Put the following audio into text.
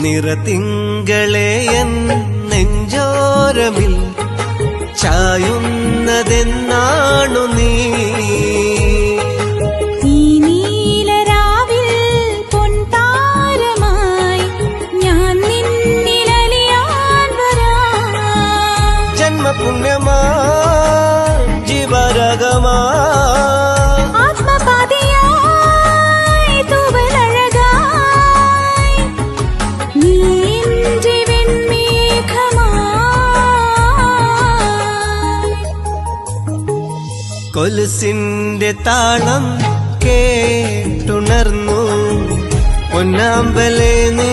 നിറതിങ്കളെ N നെഞ്ചോരമിൽ ചായുന്നതെന്നാണു നീ. ഈ നീലരാവിൽ പൊൻതാരമായി ഞാൻ നിന്നിലലിയാൻ വരാം. ജന്മപുണ്യമാ ജീവരാഗമാ ആത്മപാതിയായി തൂവലഴകായി നീ എൻ്റെ വെൺമേഘമായി. കൊലുസിന്റെ താളം കേട്ടുണർന്നു പൊന്നാമ്പലെ നീ